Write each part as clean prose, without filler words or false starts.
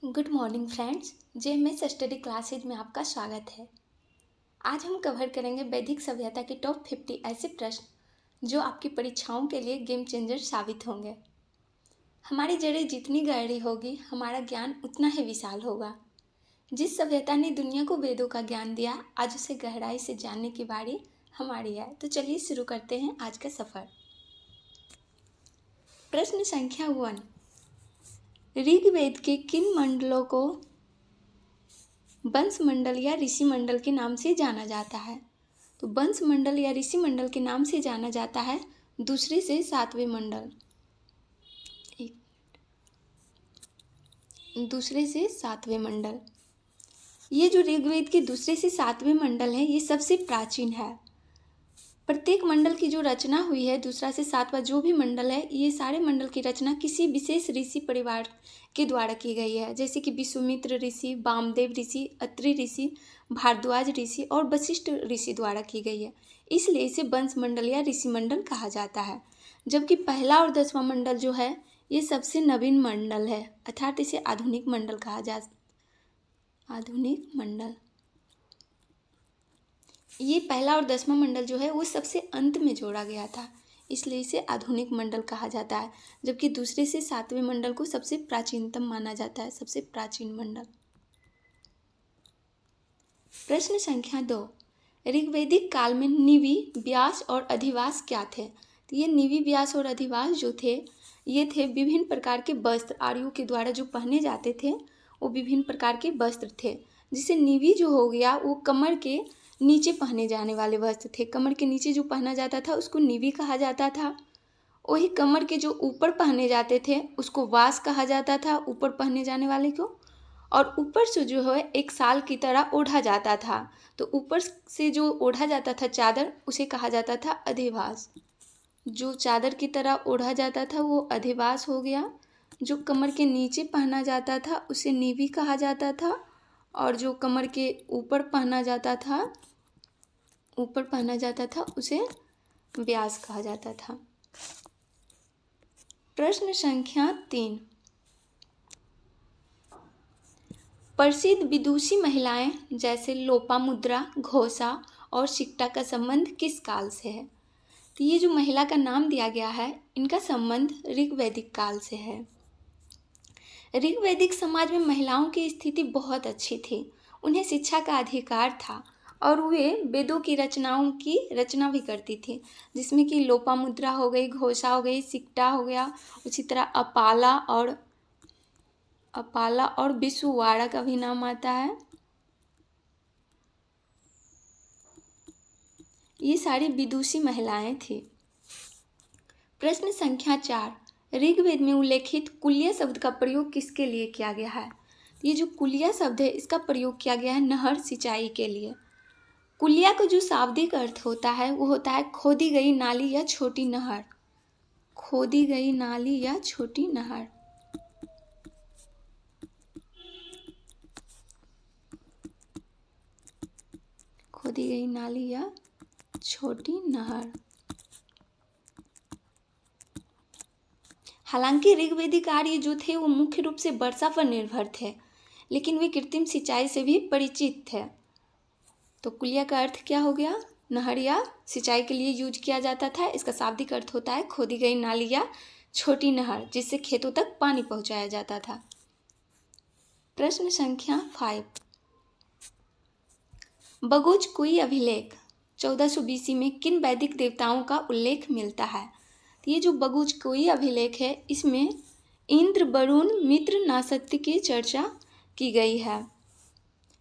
Good morning friends. JMS study classes में आपका स्वागत है। आज हम कवर करेंगे वैदिक सभ्यता के टॉप 50 ऐसे प्रश्न जो आपकी परीक्षाओं के लिए गेम चेंजर साबित होंगे। हमारी जड़ें जितनी गहरी होगी हमारा ज्ञान उतना ही विशाल होगा। जिस सभ्यता ने दुनिया को वेदों का ज्ञान दिया, आज उसे गहराई से जानने की बारी हमारी है। तो चलिए शुरू करते हैं आज का सफ़र। प्रश्न संख्या 1। ऋग्वेद के किन मंडलों को वंश मंडल या ऋषि मंडल के नाम से जाना जाता है? तो वंश मंडल या ऋषि मंडल के नाम से जाना जाता है दूसरे से सातवें मंडल। दूसरे से सातवें मंडल, ये जो ऋग्वेद के दूसरे से सातवें मंडल है, ये सबसे प्राचीन है। प्रत्येक मंडल की जो रचना हुई है, दूसरा से सातवां जो भी मंडल है, ये सारे मंडल की रचना किसी विशेष ऋषि परिवार के द्वारा की गई है, जैसे कि विश्वामित्र ऋषि, वामदेव ऋषि, अत्रि ऋषि, भारद्वाज ऋषि और वशिष्ठ ऋषि द्वारा की गई है। इसलिए इसे वंश मंडल या ऋषि मंडल कहा जाता है। जबकि पहला और 10वां मंडल जो है, ये सबसे नवीन मंडल है, अर्थात इसे आधुनिक मंडल कहा आधुनिक मंडल। ये पहला और 10वां मंडल जो है वो सबसे अंत में जोड़ा गया था, इसलिए इसे आधुनिक मंडल कहा जाता है। जबकि दूसरे से सातवें मंडल को सबसे प्राचीनतम माना जाता है, सबसे प्राचीन मंडल। प्रश्न संख्या 2। ऋग्वैदिक काल में निवि, व्यास और अधिवास क्या थे? तो ये निवि, व्यास और अधिवास जो थे, ये थे विभिन्न प्रकार के वस्त्र। आर्यों के द्वारा जो पहने जाते थे वो विभिन्न प्रकार के वस्त्र थे। जिसे निवि जो हो गया, वो कमर के नीचे पहने जाने वाले वस्त्र थे। कमर के नीचे जो पहना जाता था उसको निवि कहा जाता था। वही कमर के जो ऊपर पहने जाते थे उसको वास कहा जाता था, ऊपर पहने जाने वाले को। और ऊपर से जो है एक शाल की तरह ओढ़ा जाता था, तो ऊपर से जो ओढ़ा जाता था चादर, उसे कहा जाता था अधिवास। जो चादर की तरह ओढ़ा जाता था वो अधिवास हो गया। जो कमर के नीचे पहना जाता था उसे निवि कहा जाता था, और जो कमर के ऊपर पहना जाता था उसे व्यास कहा जाता था। प्रश्न संख्या 3। प्रसिद्ध विदुषी महिलाएं जैसे लोपामुद्रा, घोषा और शिक्टा का संबंध किस काल से है? तो ये जो महिला का नाम दिया गया है, इनका संबंध ऋग्वैदिक काल से है। ऋग्वैदिक समाज में महिलाओं की स्थिति बहुत अच्छी थी। उन्हें शिक्षा का अधिकार था और वे वेदों की रचनाओं की रचना भी करती थी, जिसमें कि लोपामुद्रा हो गई, घोषा हो गई, शिक्टा हो गया, उसी तरह अपाला और विसुवाड़ा का भी नाम आता है। ये सारी विदुषी महिलाएं थी। प्रश्न संख्या 4। ऋग्वेद में उल्लेखित कुल्य शब्द का प्रयोग किसके लिए किया गया है? ये जो कुल्य शब्द है, इसका प्रयोग किया गया है नहर सिंचाई के लिए। कुलिया का जो शाब्दिक अर्थ होता है वो होता है खोदी गई नाली या छोटी नहर। खोदी गई नाली या छोटी नहर। खोदी गई नाली या छोटी नहर। हालांकि ऋग्वेदिक आर्य जो थे वो मुख्य रूप से वर्षा पर निर्भर थे, लेकिन वे कृत्रिम सिंचाई से भी परिचित थे। तो कुलिया का अर्थ क्या हो गया? नहर या सिंचाई के लिए यूज किया जाता था। इसका शाब्दिक अर्थ होता है खोदी गई नाली या छोटी नहर, जिससे खेतों तक पानी पहुंचाया जाता था। प्रश्न संख्या 5। बगोच कुई अभिलेख 1400 BC में किन वैदिक देवताओं का उल्लेख मिलता है? ये जो बगुज कोई अभिलेख है, इसमें इंद्र, वरुण, मित्र, नासत्य की चर्चा की गई है।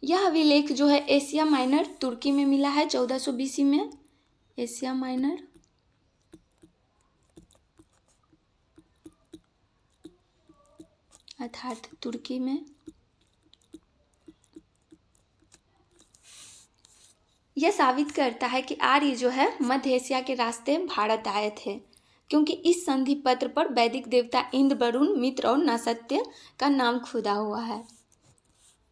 यह अभिलेख जो है एशिया माइनर तुर्की में मिला है 1400 BC में। एशिया माइनर अर्थात तुर्की में। यह साबित करता है कि आर्य जो है मध्य एशिया के रास्ते भारत आए थे, क्योंकि इस संधि पत्र पर वैदिक देवता इंद्र, वरुण, मित्र और नासत्य का नाम खुदा हुआ है।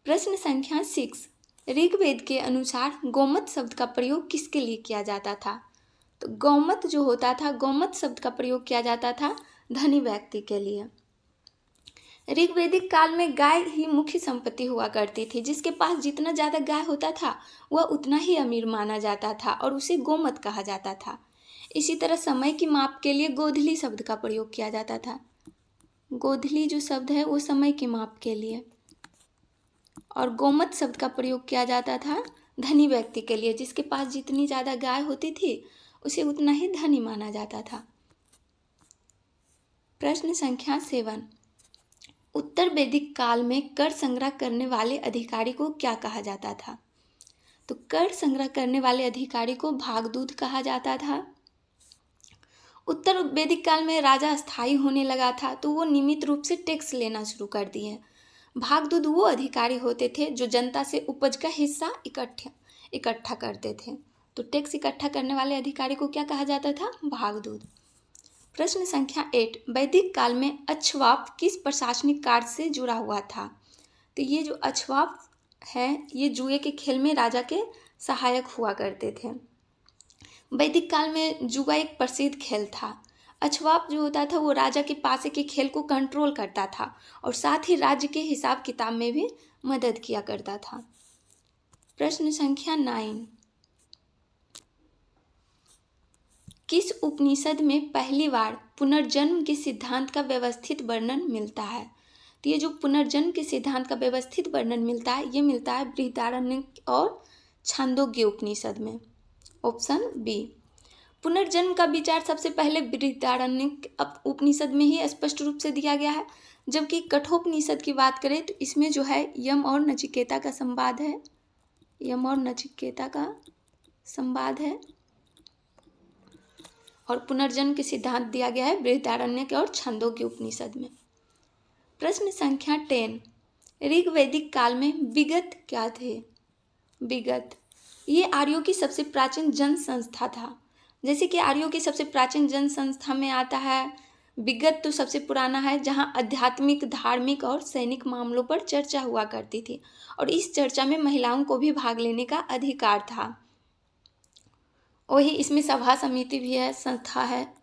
प्रश्न संख्या 6। ऋग्वेद के अनुसार गोमत शब्द का प्रयोग किसके लिए किया जाता था? तो गौमत जो होता था, गौमत शब्द का प्रयोग किया जाता था धनी व्यक्ति के लिए। ऋग्वैदिक काल में गाय ही मुख्य संपत्ति हुआ करती थी। जिसके पास जितना ज़्यादा गाय होता था वह उतना ही अमीर माना जाता था और उसे गोमत कहा जाता था। इसी तरह समय की माप के लिए गोधली शब्द का प्रयोग किया जाता था। गोधली जो शब्द है वो समय की माप के लिए, और गोमत शब्द का प्रयोग किया जाता था धनी व्यक्ति के लिए। जिसके पास जितनी ज़्यादा गाय होती थी उसे उतना ही धनी माना जाता था। प्रश्न संख्या 7, उत्तर वैदिक काल में कर संग्रह करने वाले अधिकारी को क्या कहा जाता था? तो कर संग्रह करने वाले अधिकारी को भागदूत कहा जाता था। उत्तर वैदिक काल में राजा स्थायी होने लगा था तो वो नियमित रूप से टैक्स लेना शुरू कर दिए। भागदूत वो अधिकारी होते थे जो जनता से उपज का हिस्सा इकट्ठा करते थे। तो टैक्स इकट्ठा करने वाले अधिकारी को क्या कहा जाता था? भागदूत। प्रश्न संख्या 8, वैदिक काल में अक्षवाप किस प्रशासनिक कार्य से जुड़ा हुआ था? तो ये जो अक्षवाप है ये जुए के खेल में राजा के सहायक हुआ करते थे। वैदिक काल में जुआ एक प्रसिद्ध खेल था। अक्षवाप जो होता था वो राजा के पासे के खेल को कंट्रोल करता था और साथ ही राज्य के हिसाब किताब में भी मदद किया करता था। प्रश्न संख्या 9, किस उपनिषद में पहली बार पुनर्जन्म के सिद्धांत का व्यवस्थित वर्णन मिलता है? तो ये जो पुनर्जन्म के सिद्धांत का व्यवस्थित वर्णन मिलता है ये मिलता है बृहदारण्यक और छांदोग्य उपनिषद में। Option B. पुनर्जन्म का विचार सबसे पहले बृहदारण्यक उपनिषद में ही स्पष्ट रूप से दिया गया है। जबकि कठोपनिषद की बात करें तो इसमें जो है यम और नचिकेता का संवाद है। यम और नचिकेता का संवाद है और पुनर्जन्म के सिद्धांत दिया गया है बृहदारण्यक और छांदोग्य उपनिषद में। प्रश्न संख्या 10, ऋग्वैदिक काल में विगत क्या थे? विगत ये आर्यों की सबसे प्राचीन जन संस्था था। जैसे कि आर्यों की सबसे प्राचीन जन संस्था में आता है विगत, तो सबसे पुराना है जहाँ आध्यात्मिक, धार्मिक और सैनिक मामलों पर चर्चा हुआ करती थी और इस चर्चा में महिलाओं को भी भाग लेने का अधिकार था। वही इसमें सभा समिति भी है, संस्था है,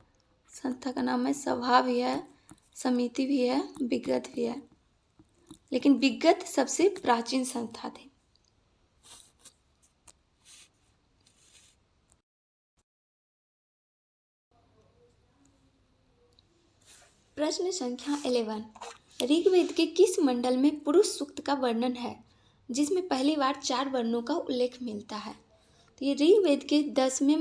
संस्था का नाम है सभा भी है, समिति भी है, विगत भी है, लेकिन विगत सबसे प्राचीन संस्था थी। प्रश्न संख्या 11, ऋग्वेद के किस मंडल में पुरुष सूक्त का वर्णन है जिसमें पहली बार 4 वर्णों का उल्लेख मिलता है? तो ये ऋग्वेद के 10वें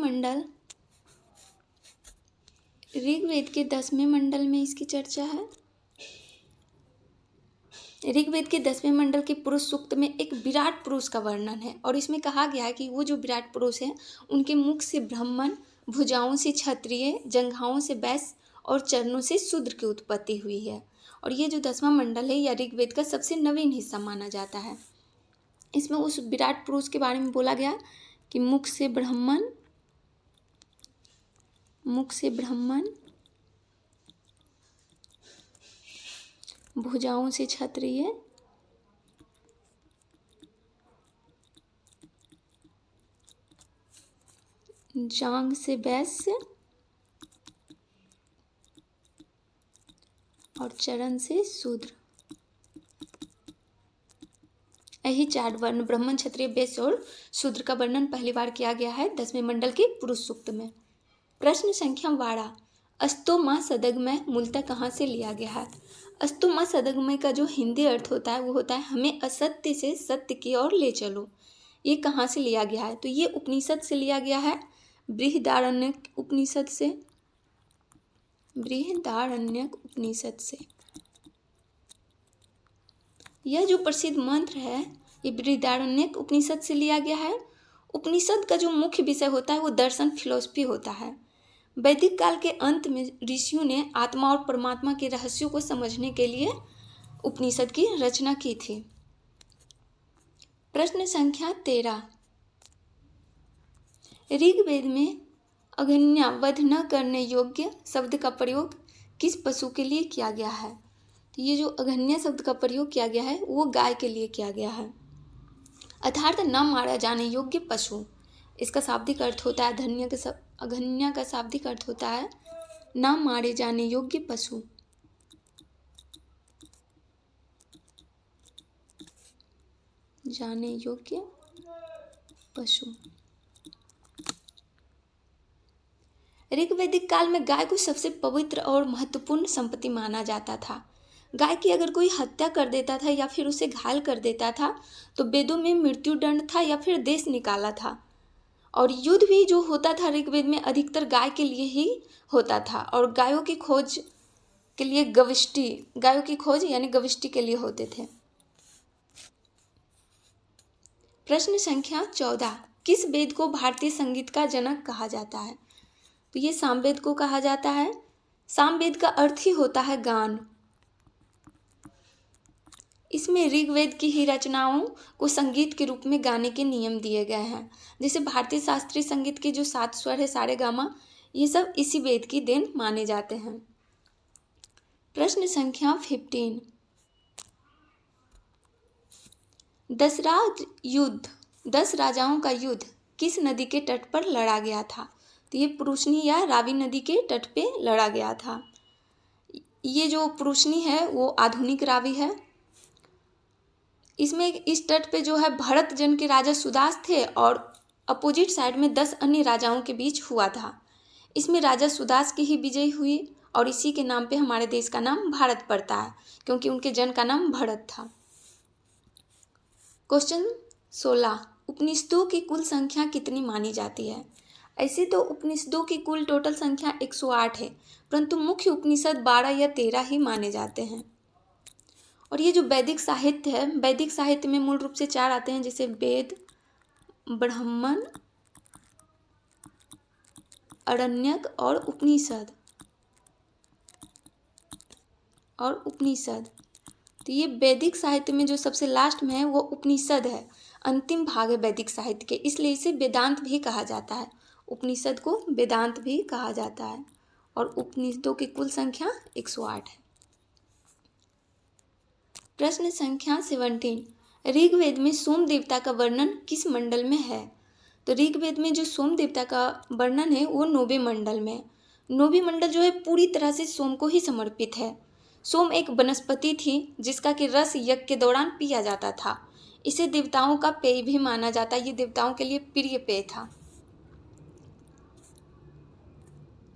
मंडल में इसकी चर्चा है। ऋग्वेद के 10वें मंडल के पुरुष सूक्त में एक विराट पुरुष का वर्णन है और इसमें कहा गया है कि वो जो विराट पुरुष है उनके मुख से ब्राह्मण, भुजाओं से क्षत्रिय, जंघाओं से वैश्य और चरणों से शूद्र की उत्पत्ति हुई है। और ये जो 10वां मंडल है यह ऋग्वेद का सबसे नवीन हिस्सा माना जाता है। इसमें उस विराट पुरुष के बारे में बोला गया कि मुख से ब्राह्मण, भुजाओं से क्षत्रिय, जांघ से वैश्य और चरण से शूद्र, यही 4 वर्ण ब्राह्मण, क्षत्रिय, वैश्य और शूद्र का वर्णन पहली बार किया गया है 10वें मंडल के पुरुष सूक्त में। प्रश्न संख्या 12, अस्तो माँ सदगमय मूलतः कहाँ से लिया गया है? अस्तो माँ सदगमय का जो हिंदी अर्थ होता है वो होता है हमें असत्य से सत्य की ओर ले चलो। ये कहाँ से लिया गया है? तो ये उपनिषद से लिया गया है, बृहदारण्यक उपनिषद से। यह जो प्रसिद्ध मंत्र है ये बृहदारण्यक उपनिषद से लिया गया है। उपनिषद का जो मुख्य विषय होता है वो दर्शन, फिलॉसफी होता है। वैदिक काल के अंत में ऋषियों ने आत्मा और परमात्मा के रहस्यों को समझने के लिए उपनिषद की रचना की थी। प्रश्न संख्या 13, ऋग्वेद में अघन्या वध न करने योग्य शब्द का प्रयोग किस पशु के लिए किया गया है? तो ये जो अघन्या शब्द का प्रयोग किया गया है वो गाय के लिए किया गया है। अर्थात न मारा जाने योग्य पशु, इसका शाब्दिक अर्थ होता है अघन्या का शाब्दिक अर्थ होता है न मारे जाने योग्य पशु। जाने योग्य पशु। ऋग्वैदिक काल में गाय को सबसे पवित्र और महत्वपूर्ण संपत्ति माना जाता था। गाय की अगर कोई हत्या कर देता था या फिर उसे घायल कर देता था तो वेदों में मृत्यु दंड था या फिर देश निकाला था। और युद्ध भी जो होता था ऋग्वेद में अधिकतर गाय के लिए ही होता था। और गायों की खोज के लिए गविष्टि, गायों की खोज यानी गविष्टि के लिए होते थे। प्रश्न संख्या 14, किस वेद को भारतीय संगीत का जनक कहा जाता है? तो ये सामवेद को कहा जाता है। सामवेद का अर्थ ही होता है गान। इसमें ऋग्वेद की ही रचनाओं को संगीत के रूप में गाने के नियम दिए गए हैं। जैसे भारतीय शास्त्रीय संगीत के जो 7 स्वर है सारेगामा, ये सब इसी वेद की देन माने जाते हैं। प्रश्न संख्या 15, दशराज युद्ध, 10 राजाओं का युद्ध किस नदी के तट पर लड़ा गया था? तो ये पुरुषनी या रावी नदी के तट पे लड़ा गया था। ये जो पुरुषनी है वो आधुनिक रावी है। इसमें इस तट पे जो है भरत जन के राजा सुदास थे और अपोजिट साइड में 10 अन्य राजाओं के बीच हुआ था। इसमें राजा सुदास की ही विजय हुई और इसी के नाम पे हमारे देश का नाम भारत पड़ता है, क्योंकि उनके जन का नाम भरत था। क्वेश्चन 16, उपनिषदों की कुल संख्या कितनी मानी जाती है? ऐसे तो उपनिषदों की कुल टोटल संख्या 108 है, परंतु मुख्य उपनिषद 12 या 13 ही माने जाते हैं। और ये जो वैदिक साहित्य है, वैदिक साहित्य में मूल रूप से 4 आते हैं, जैसे वेद, ब्राह्मण, आरण्यक और उपनिषद। तो ये वैदिक साहित्य में जो सबसे लास्ट में है वो उपनिषद है, अंतिम भाग है वैदिक साहित्य के, इसलिए इसे वेदांत भी कहा जाता है। उपनिषद को वेदांत भी कहा जाता है। और उपनिषदों की कुल संख्या 108 है। प्रश्न संख्या 17, ऋग्वेद में सोम देवता का वर्णन किस मंडल में है? तो ऋग्वेद में जो सोम देवता का वर्णन है वो 9वें मंडल में। 9वीं मंडल जो है पूरी तरह से सोम को ही समर्पित है। सोम एक वनस्पति थी जिसका कि रस यज्ञ के दौरान पिया जाता था। इसे देवताओं का पेय भी माना जाता है। ये देवताओं के लिए प्रिय पेय था।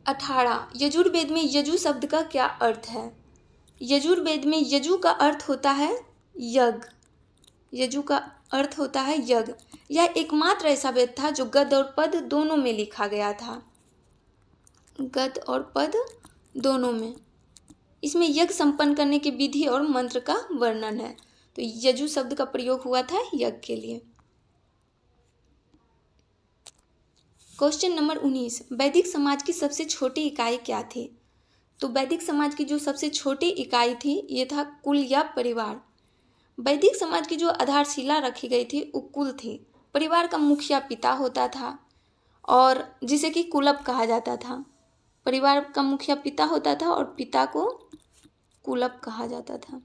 18, यजुर्वेद में यजु शब्द का क्या अर्थ है? यजुर्वेद में यजु का अर्थ होता है यज्ञ। यजु का अर्थ होता है यज्ञ। यह एकमात्र ऐसा वेद था जो गद्य और पद दोनों में लिखा गया था। गद्य और पद दोनों में। इसमें यज्ञ संपन्न करने की विधि और मंत्र का वर्णन है। तो यजु शब्द का प्रयोग हुआ था यज्ञ के लिए। क्वेश्चन नंबर 19, वैदिक समाज की सबसे छोटी इकाई क्या थी? तो वैदिक समाज की जो सबसे छोटी इकाई थी ये था कुल या परिवार। वैदिक समाज की जो आधारशिला रखी गई थी वो कुल थी। परिवार का मुखिया पिता होता था और जिसे कि कुलप कहा जाता था। परिवार का मुखिया पिता होता था और पिता को कुलप कहा जाता था।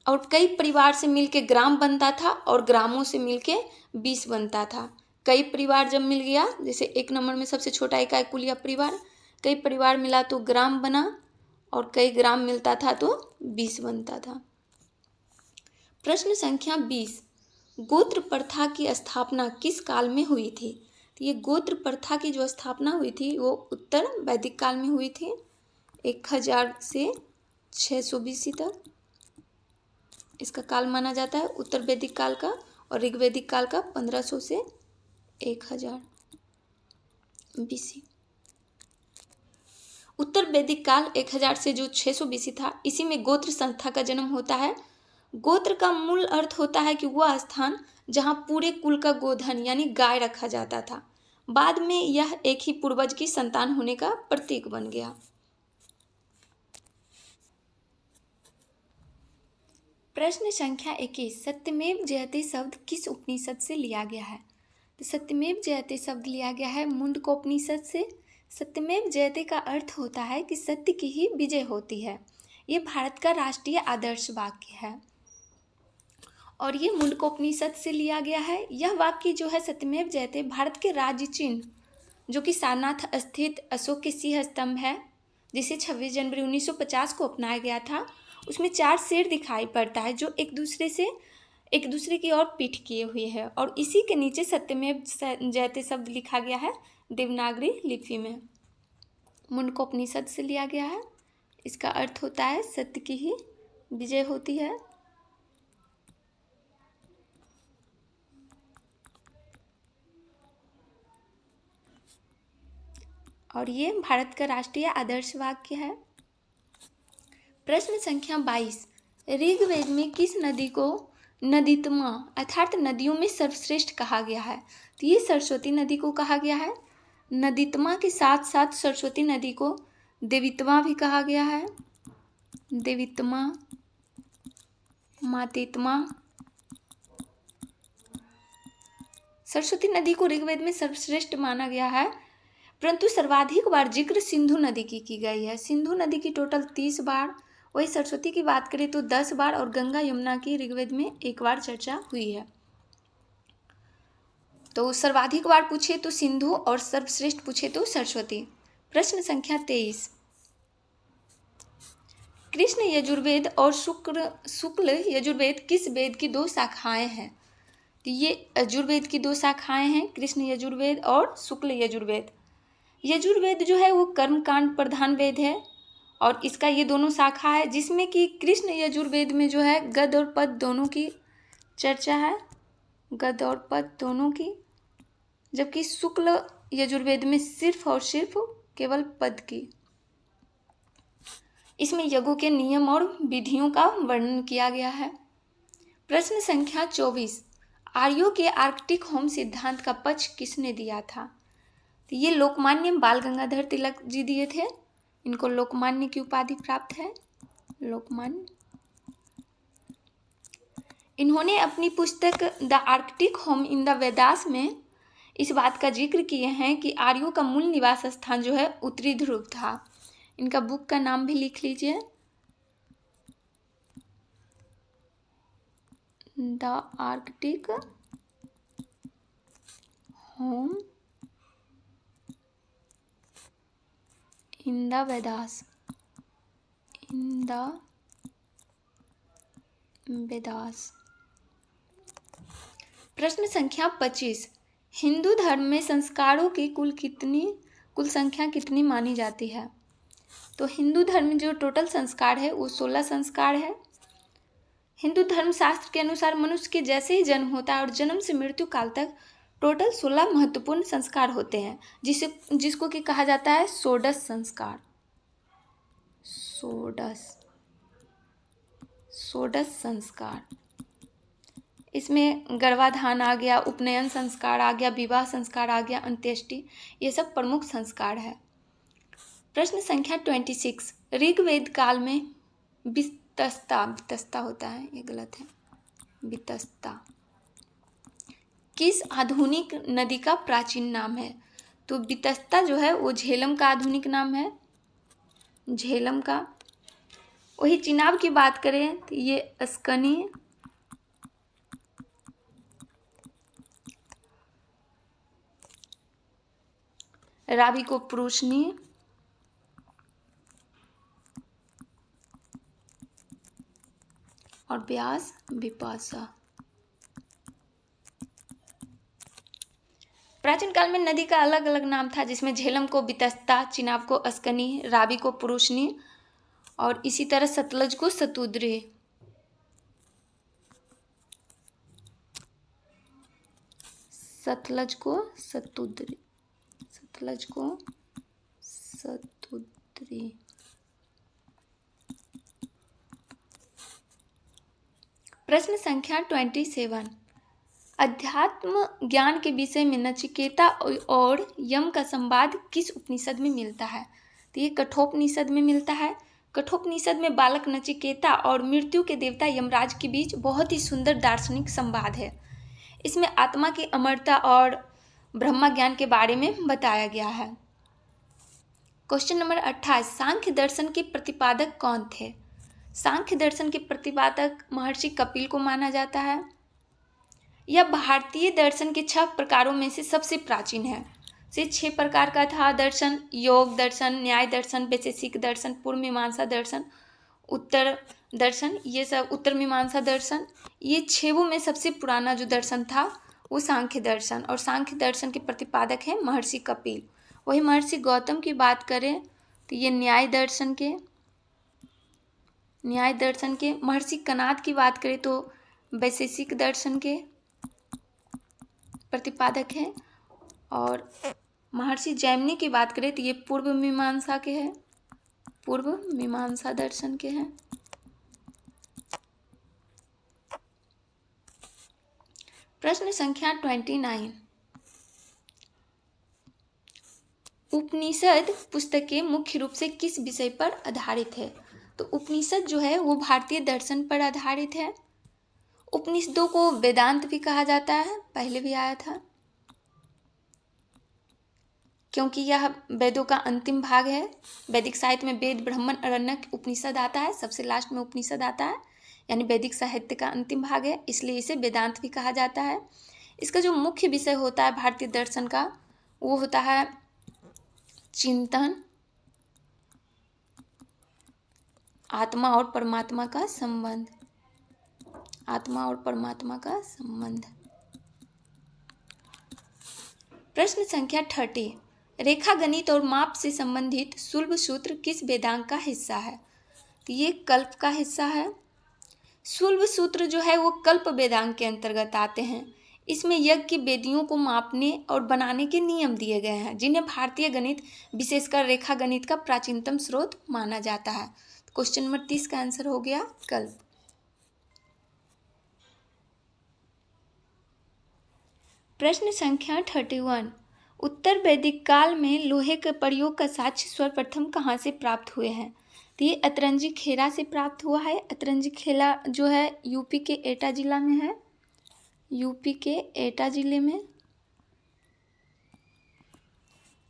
और कई परिवार से मिलके ग्राम बनता था और ग्रामों से मिलके 20 बनता था। कई परिवार जब मिल गया, जैसे 1 नंबर में सबसे छोटा इकाई कुल या परिवार, कई परिवार मिला तो ग्राम बना और कई ग्राम मिलता था तो 20 बनता था। प्रश्न संख्या 20, गोत्र प्रथा की स्थापना किस काल में हुई थी? तो ये गोत्र प्रथा की जो स्थापना हुई थी वो उत्तर वैदिक काल में हुई थी, 1000 से 600 BC तक इसका काल माना जाता है उत्तर वैदिक काल का। और ऋग्वैदिक काल का 1500 से 1000 BC। उत्तर वैदिक काल 1000 से जो 600 BC था, इसी में गोत्र संस्था का जन्म होता है। गोत्र का मूल अर्थ होता है कि वह स्थान जहाँ पूरे कुल का गोधन यानी गाय रखा जाता था। बाद में यह एक ही पूर्वज की संतान होने का प्रतीक बन गया। प्रश्न संख्या 21, सत्यमेव जयते शब्द किस उपनिषद से लिया गया है? तो सत्यमेव जयते शब्द लिया गया है मुंडकोपनिषद से। सत्यमेव जयते का अर्थ होता है कि सत्य की ही विजय होती है। ये भारत का राष्ट्रीय आदर्श वाक्य है और ये मुंडकोपनिषद से लिया गया है। यह वाक्य जो है सत्यमेव जयते भारत के राज्य चिन्ह जो कि सारनाथ स्थित अशोक के सिंह स्तंभ है, जिसे 26 जनवरी 1950 को अपनाया गया था, उसमें 4 शेर दिखाई पड़ता है जो एक दूसरे की ओर पीठ किए हुए है, और इसी के नीचे सत्यमेव जयते शब्द लिखा गया है देवनागरी लिपि में। मुंडकोपनिषद से लिया गया है। इसका अर्थ होता है सत्य की ही विजय होती है। और ये भारत का राष्ट्रीय आदर्श वाक्य है। प्रश्न संख्या 22, ऋग्वेद में किस नदी को नदीतमा अर्थात नदियों में सर्वश्रेष्ठ कहा गया है? तो ये सरस्वती नदी को कहा गया है। नदीतमा के साथ साथ सरस्वती नदी को देवितमा भी कहा गया है। देवितमा, मातेतमा। सरस्वती नदी को ऋग्वेद में सर्वश्रेष्ठ माना गया है, परंतु सर्वाधिक बार जिक्र सिंधु नदी की गई है। सिंधु नदी की टोटल 30 बार, वही सरस्वती की बात करें तो 10 बार, और गंगा यमुना की ऋग्वेद में 1 बार चर्चा हुई है। तो सर्वाधिक बार पूछे तो सिंधु और सर्वश्रेष्ठ पूछे तो सरस्वती। प्रश्न संख्या 23, कृष्ण यजुर्वेद और शुक्ल यजुर्वेद किस वेद की 2 शाखाएं हैं? तो ये यजुर्वेद की 2 शाखाएं हैं, कृष्ण यजुर्वेद और शुक्ल यजुर्वेद। यजुर्वेद जो है वो कर्मकांड प्रधान वेद है, और इसका ये दोनों शाखा है, जिसमें कि कृष्ण यजुर्वेद में जो है गद और पद दोनों की चर्चा है, गद और पद दोनों की, जबकि शुक्ल यजुर्वेद में सिर्फ और सिर्फ केवल पद की। इसमें यज्ञों के नियम और विधियों का वर्णन किया गया है। प्रश्न संख्या 24, आर्यों के आर्कटिक होम सिद्धांत का पक्ष किसने दिया था? तो ये लोकमान्य बाल गंगाधर तिलक जी दिए थे। इनको लोकमान्य की उपाधि प्राप्त है, लोकमान्य। इन्होंने अपनी पुस्तक the Arctic home in the Vedas में इस बात का जिक्र किए हैं कि आर्यों का मूल निवास स्थान जो है उत्तरी ध्रुव था। इनका बुक का नाम भी लिख लीजिए, the Arctic home in the Vedas, in the Vedas. प्रश्न संख्या 25, हिंदू धर्म में संस्कारों की कुल संख्या कितनी मानी जाती है? तो हिंदू धर्म में जो टोटल संस्कार है वो 16 संस्कार है। हिंदू धर्म शास्त्र के अनुसार मनुष्य के जैसे ही जन्म होता है और जन्म से मृत्यु काल तक टोटल 16 महत्वपूर्ण संस्कार होते हैं, जिसको कि कहा जाता है षोडश संस्कार। षोडश संस्कार। इसमें गर्भाधान आ गया, उपनयन संस्कार आ गया, विवाह संस्कार आ गया, अंत्येष्टि, ये सब प्रमुख संस्कार है। प्रश्न संख्या 26, ऋग्वेद काल में वितस्ता होता है, ये गलत है, वितस्ता किस आधुनिक नदी का प्राचीन नाम है? तो वितस्ता जो है वो झेलम का आधुनिक नाम है, झेलम का। वही चिनाब की बात करें तो ये अस्कनी, रावी को पुरुषनी, और ब्यास विपाशा। प्राचीन काल में नदी का अलग अलग नाम था, जिसमें झेलम को वितस्ता, चिनाब को अस्कनी, रावी को पुरुषनी, और इसी तरह सतलज को सतुद्री। सतलज को सतुद्री, सतलज को सतुद्री। प्रश्न संख्या 27, अध्यात्म ज्ञान के विषय में नचिकेता और यम का संवाद किस उपनिषद में मिलता है? तो ये कठोपनिषद में मिलता है। कठोपनिषद में बालक नचिकेता और मृत्यु के देवता यमराज के बीच बहुत ही सुंदर दार्शनिक संवाद है। इसमें आत्मा की अमरता और ब्रह्म ज्ञान के बारे में बताया गया है। क्वेश्चन नंबर 28, सांख्य दर्शन के प्रतिपादक कौन थे? सांख्य दर्शन के प्रतिपादक महर्षि कपिल को माना जाता है। यह भारतीय दर्शन के 6 प्रकारों में से सबसे प्राचीन है। से 6 प्रकार का था दर्शन: योग दर्शन, न्याय दर्शन, वैशेषिक दर्शन, पूर्व मीमांसा दर्शन, उत्तर दर्शन, ये सब उत्तर मीमांसा दर्शन। ये 6 में सबसे पुराना जो दर्शन था वो सांख्य दर्शन, और सांख्य दर्शन के प्रतिपादक हैं महर्षि कपिल। वही महर्षि गौतम की बात करें तो ये न्याय दर्शन के, महर्षि कणाद की बात करें तो वैशेषिक दर्शन के प्रतिपादक हैं, और महर्षि जैमिनी की बात करें तो ये पूर्व मीमांसा दर्शन के हैं। प्रश्न संख्या 29। उपनिषद पुस्तकें मुख्य रूप से किस विषय पर आधारित है? तो उपनिषद जो है वो भारतीय दर्शन पर आधारित है। उपनिषदों को वेदांत भी कहा जाता है, पहले भी आया था, क्योंकि यह वेदों का अंतिम भाग है। वैदिक साहित्य में वेद, ब्राह्मण, आरण्यक, उपनिषद आता है, सबसे लास्ट में उपनिषद आता है, यानी वैदिक साहित्य का अंतिम भाग है, इसलिए इसे वेदांत भी कहा जाता है। इसका जो मुख्य विषय होता है भारतीय दर्शन का वो होता है चिंतन, आत्मा और परमात्मा का संबंध। प्रश्न संख्या 30। रेखा गणित और माप से संबंधित शुल्ब सूत्र किस वेदांग का हिस्सा है? तो ये कल्प का हिस्सा है। शुल्ब सूत्र जो है वो कल्प वेदांग के अंतर्गत आते हैं। इसमें यज्ञ की वेदियों को मापने और बनाने के नियम दिए गए हैं, जिन्हें भारतीय गणित, विशेषकर रेखा गणित का प्राचीनतम स्रोत माना जाता है। क्वेश्चन नंबर 30 का आंसर हो गया कल्प। प्रश्न संख्या 31। उत्तर वैदिक काल में लोहे के प्रयोग का साक्ष्य सर्वप्रथम कहाँ से प्राप्त हुए हैं? तो ये अतरंजी खेरा से प्राप्त हुआ है। अतरंजी खेरा जो है यूपी के एटा जिला में है।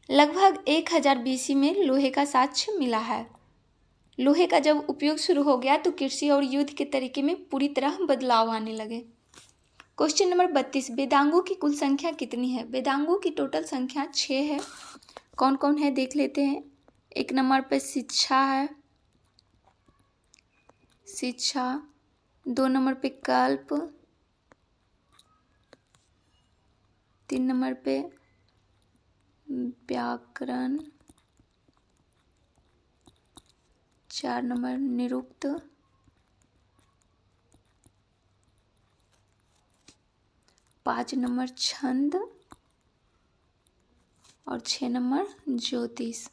लगभग 1000 BC में लोहे का साक्ष्य मिला है। लोहे का जब उपयोग शुरू हो गया तो कृषि और युद्ध के तरीके में पूरी तरह बदलाव आने लगे। Question number 32। वेदांगों की कुल संख्या कितनी है? वेदांगों की टोटल संख्या 6 है। कौन कौन है देख लेते हैं। 1 नंबर पे शिक्षा है, 2 नंबर पे कल्प, 3 नंबर पे व्याकरण, 4 नंबर निरुक्त, 5 नंबर छंद और 6 नंबर ज्योतिष।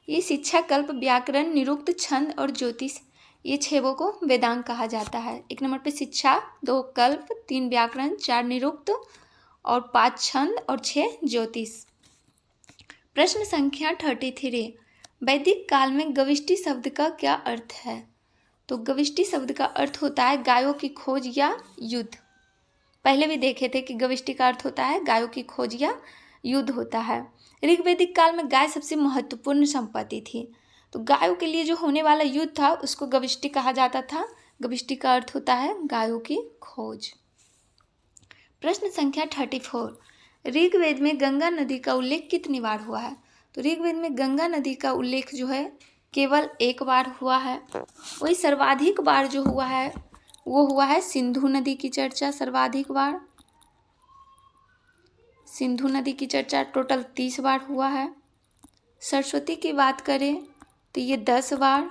ये शिक्षा, कल्प, व्याकरण, निरुक्त, छंद और ज्योतिष, ये 6 को वेदांग कहा जाता है। 1 नंबर पे शिक्षा, 2 कल्प, 3 व्याकरण, 4 निरुक्त और 5 छंद और 6 ज्योतिष। प्रश्न संख्या 33। वैदिक काल में गविष्टि शब्द का क्या अर्थ है? तो गविष्टि शब्द का अर्थ होता है गायों की खोज या युद्ध। पहले भी देखे थे कि गविष्टि का अर्थ होता है गायों की खोज या युद्ध होता है। ऋग्वैदिक काल में गाय सबसे महत्वपूर्ण संपत्ति थी, तो गायों के लिए जो होने वाला युद्ध था उसको गविष्टि कहा जाता था। गविष्टि का अर्थ होता है गायों की खोज। प्रश्न संख्या 34। ऋग्वेद में गंगा नदी का उल्लेख कितनी बार हुआ है? तो ऋग्वेद में गंगा नदी का उल्लेख जो है केवल 1 बार हुआ है। वही सर्वाधिक बार जो हुआ है वो हुआ है सिंधु नदी की चर्चा सर्वाधिक बार। सिंधु नदी की चर्चा टोटल 30 बार हुआ है। सरस्वती की बात करें तो ये 10 बार।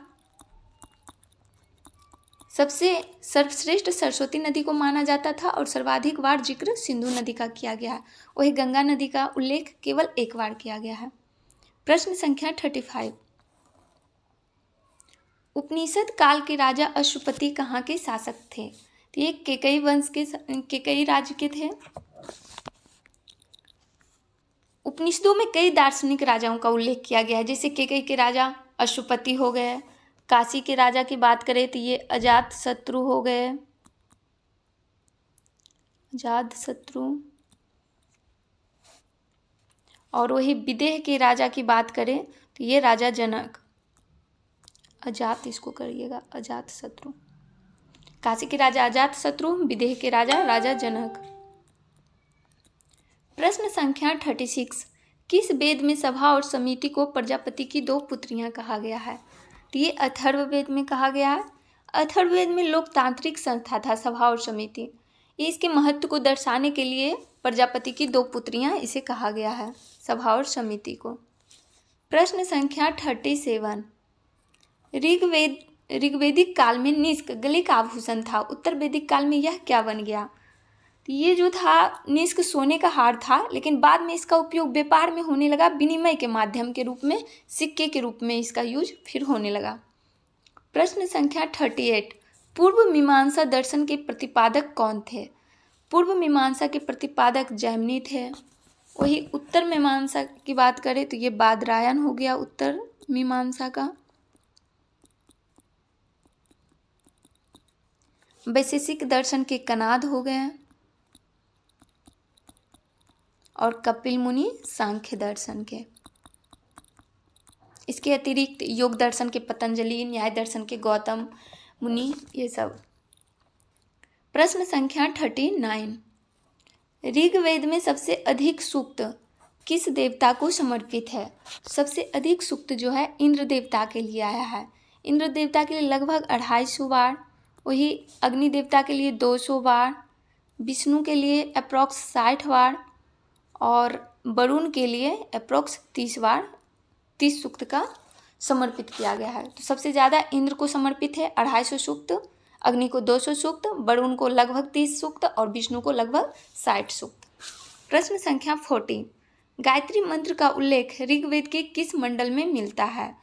सबसे सर्वश्रेष्ठ सरस्वती नदी को माना जाता था और सर्वाधिक बार जिक्र सिंधु नदी का किया गया है। वही गंगा नदी का उल्लेख केवल 1 बार किया गया है। प्रश्न संख्या 35। उपनिषद काल के राजा अश्वपति कहाँ के शासक थे? तो ये केकई वंश के, केकई राज्य के थे। उपनिषदों में कई दार्शनिक राजाओं का उल्लेख किया गया है, जैसे केकई के राजा अश्वपति हो गए। काशी के राजा की बात करें तो ये अजातशत्रु हो गए, अजातशत्रु। और वही विदेह के राजा की बात करें तो ये राजा जनक। अजात इसको करिएगा, अजातशत्रु। काशी के राजा अजातशत्रु, विदेह के राजा राजा जनक। प्रश्न संख्या 36, किस वेद में सभा और समिति को प्रजापति की 2 पुत्रियां कहा गया है? तो ये अथर्ववेद में कहा गया है। अथर्ववेद में लोकतांत्रिक संस्था था सभा और समिति। ये इसके महत्व को दर्शाने के लिए प्रजापति की 2 पुत्रियां इसे कहा गया है, सभा और समिति को। प्रश्न संख्या 37, ऋग्वेदिक काल में निष्क गले का आभूषण था, उत्तर वैदिक काल में यह क्या बन गया? तो ये जो था निष्क सोने का हार था, लेकिन बाद में इसका उपयोग व्यापार में होने लगा, विनिमय के माध्यम के रूप में, सिक्के के रूप में इसका यूज फिर होने लगा। प्रश्न संख्या 38, पूर्व मीमांसा दर्शन के प्रतिपादक कौन थे? पूर्व मीमांसा के प्रतिपादक जैमिनी थे। वही उत्तर मीमांसा की बात करें तो ये बादरायन हो गया उत्तर मीमांसा का। वैशेषिक दर्शन के कनाद हो गए और कपिल मुनि सांख्य दर्शन के। इसके अतिरिक्त योग दर्शन के पतंजलि, न्याय दर्शन के गौतम मुनि, ये सब। प्रश्न संख्या 39, ऋग्वेद में सबसे अधिक सूक्त किस देवता को समर्पित है? सबसे अधिक सूक्त जो है इंद्र देवता के लिए आया है। इंद्र देवता के लिए लगभग 250 बार, वही अग्नि देवता के लिए 200 बार, विष्णु के लिए अप्रॉक्स 60 बार और वरुण के लिए अप्रॉक्स 30 बार 30 सूक्त का समर्पित किया गया है। तो सबसे ज़्यादा इंद्र को समर्पित है 250 सूक्त, अग्नि को 200 सूक्त, वरुण को लगभग 30 सूक्त और विष्णु को लगभग 60 सूक्त। प्रश्न संख्या 40, गायत्री मंत्र का उल्लेख ऋग्वेद के किस मंडल में मिलता है?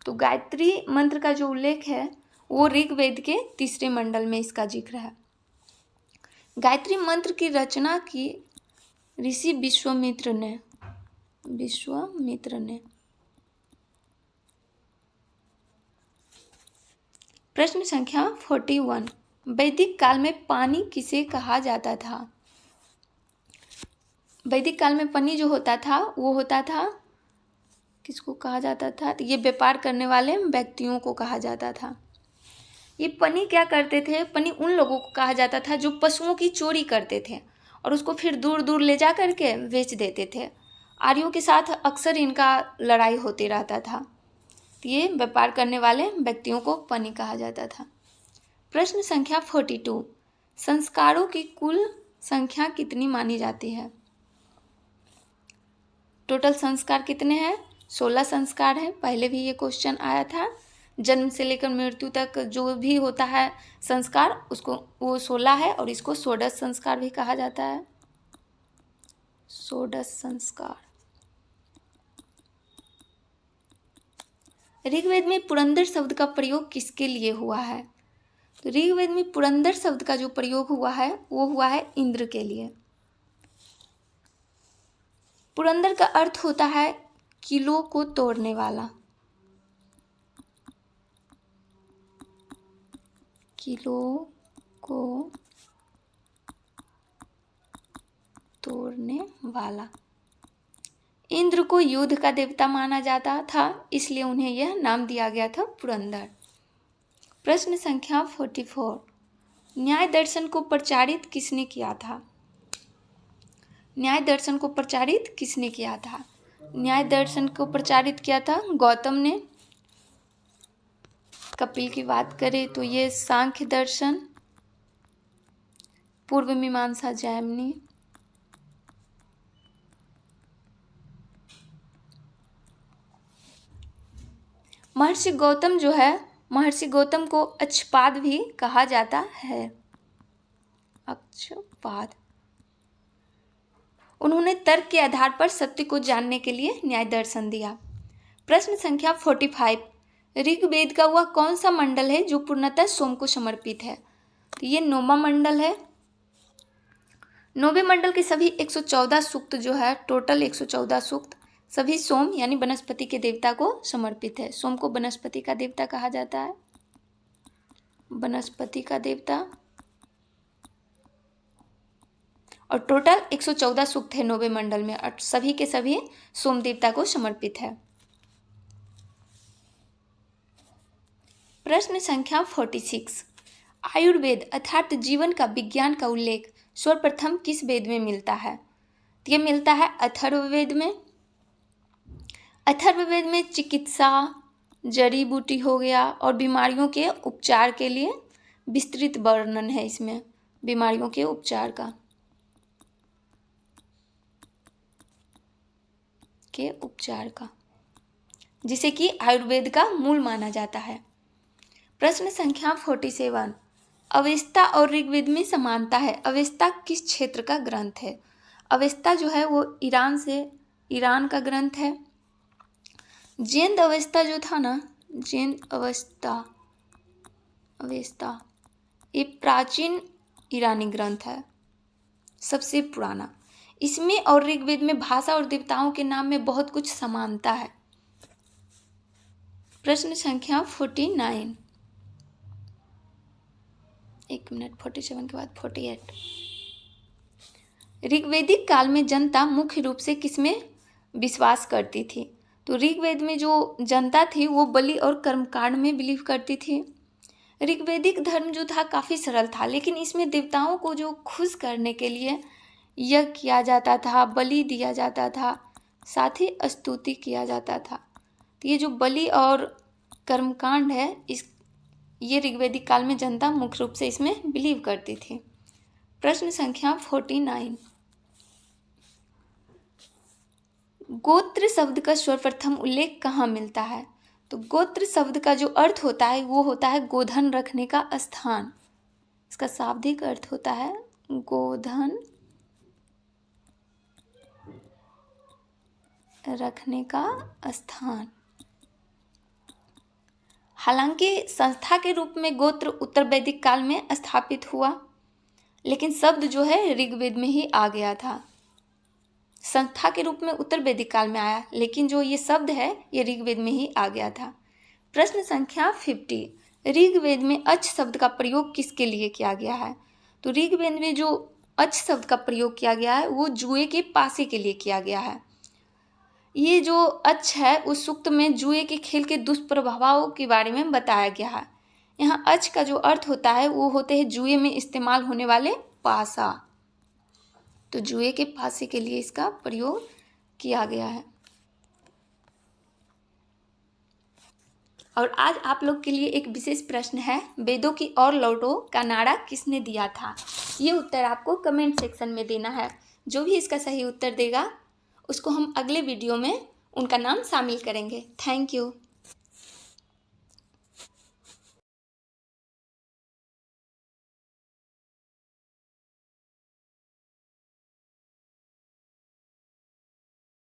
तो गायत्री मंत्र का जो उल्लेख है वो ऋग्वेद के 3रे मंडल में इसका जिक्र है। गायत्री मंत्र की रचना की ऋषि विश्वामित्र ने। प्रश्न संख्या 41, वैदिक काल में पानी किसे कहा जाता था? वैदिक काल में पानी जो होता था वो होता था, किसको कहा जाता था? तो ये व्यापार करने वाले व्यक्तियों को कहा जाता था। ये पनी क्या करते थे? पनी उन लोगों को कहा जाता था जो पशुओं की चोरी करते थे और उसको फिर दूर दूर ले जा करके बेच देते थे। आर्यों के साथ अक्सर इनका लड़ाई होते रहता था। ये व्यापार करने वाले व्यक्तियों को पनी कहा जाता था। प्रश्न संख्या 42, संस्कारों की कुल संख्या कितनी मानी जाती है? टोटल संस्कार कितने हैं? 16 संस्कार हैं। पहले भी ये क्वेश्चन आया था। जन्म से लेकर मृत्यु तक जो भी होता है संस्कार उसको वो 16 है और इसको षोडश संस्कार भी कहा जाता है। षोडश संस्कार। ऋग्वेद में पुरंदर शब्द का प्रयोग किसके लिए हुआ है? तो ऋग्वेद में पुरंदर शब्द का जो प्रयोग हुआ है वो हुआ है इंद्र के लिए। पुरंदर का अर्थ होता है किलों को तोड़ने वाला। किलों को तोड़ने वाला। इंद्र को युद्ध का देवता माना जाता था, इसलिए उन्हें यह नाम दिया गया था पुरंदर। प्रश्न संख्या 44, न्याय दर्शन को प्रचारित किसने किया था? न्याय दर्शन को प्रचारित किसने किया था? न्याय दर्शन को प्रचारित किया था गौतम ने। कपिल की बात करें तो ये सांख्य दर्शन, पूर्व मीमांसा जैमिनी। महर्षि गौतम जो है, महर्षि गौतम को अक्षपाद भी कहा जाता है। अक्षपाद। उन्होंने तर्क के आधार पर सत्य को जानने के लिए न्याय दर्शन दिया। प्रश्न संख्या 45, ऋग्वेद का वह कौन सा मंडल है जो पूर्णतः सोम को समर्पित है? तो ये 9वां मंडल है। 9वें मंडल के सभी 114 सूक्त जो है, टोटल 114 सूक्त सभी सोम यानी वनस्पति के देवता को समर्पित है। सोम को वनस्पति का देवता कहा जाता है। वनस्पति का देवता। और टोटल 114 सूक्त है 9वें मंडल में और सभी के सभी सोम देवता को समर्पित है। प्रश्न संख्या 46, आयुर्वेद अर्थात जीवन का विज्ञान का उल्लेख सर्वप्रथम किस वेद में मिलता है? ये मिलता है अथर्ववेद में। अथर्ववेद में चिकित्सा, जड़ी बूटी हो गया और बीमारियों के उपचार के लिए विस्तृत वर्णन है इसमें, बीमारियों के उपचार का, जिसे कि आयुर्वेद का मूल माना जाता है। प्रश्न संख्या 47, अवेस्ता और ऋग्वेद में समानता है। अवेस्ता किस क्षेत्र का ग्रंथ है? अवेस्ता जो है वो ईरान का ग्रंथ है। जेंद अवेस्ता जो था ना, जेंद अवेस्ता ये प्राचीन ईरानी ग्रंथ है, सबसे पुराना। इसमें और ऋग्वेद में भाषा और देवताओं के नाम में बहुत कुछ समानता है। प्रश्न संख्या 49, 47 के बाद 48। ऋग्वैदिक काल में जनता मुख्य रूप से किसमें विश्वास करती थी? तो ऋग्वेद में जो जनता थी वो बलि और कर्मकांड में बिलीव करती थी। ऋग्वैदिक धर्म जो था काफ़ी सरल था, लेकिन इसमें देवताओं को जो खुश करने के लिए यज्ञ किया जाता था, बलि दिया जाता था, साथ ही स्तुति किया जाता था। तो ये जो बलि और कर्मकांड है, ये ऋग्वैदिक काल में जनता मुख्य रूप से इसमें बिलीव करती थी। प्रश्न संख्या 49, गोत्र शब्द का सर्वप्रथम उल्लेख कहाँ मिलता है? तो गोत्र शब्द का जो अर्थ होता है वो होता है गोधन रखने का स्थान। इसका शाब्दिक अर्थ होता है गोधन रखने का स्थान। हालांकि संस्था के रूप में गोत्र उत्तर वैदिक काल में स्थापित हुआ, लेकिन शब्द जो है ऋग्वेद में ही आ गया था। संस्था के रूप में उत्तर वैदिक काल में आया, लेकिन जो ये शब्द है ये ऋग्वेद में ही आ गया था। प्रश्न संख्या 50, ऋग्वेद में अच शब्द का प्रयोग किसके लिए किया गया है? तो ऋग्वेद में जो अच शब्द का प्रयोग किया गया है वो जुए के पासे के लिए किया गया है। ये जो अच है उस सूक्त में जुए के खेल के दुष्प्रभावों के बारे में बताया गया है। यहाँ अच का जो अर्थ होता है वो होते हैं जुए में इस्तेमाल होने वाले पासा। तो जुए के पासे के लिए इसका प्रयोग किया गया है। और आज आप लोग के लिए एक विशेष प्रश्न है, वेदों की ओर लौटो का नारा किसने दिया था? ये उत्तर आपको कमेंट सेक्शन में देना है। जो भी इसका सही उत्तर देगा उसको हम अगले वीडियो में उनका नाम शामिल करेंगे। Thank you.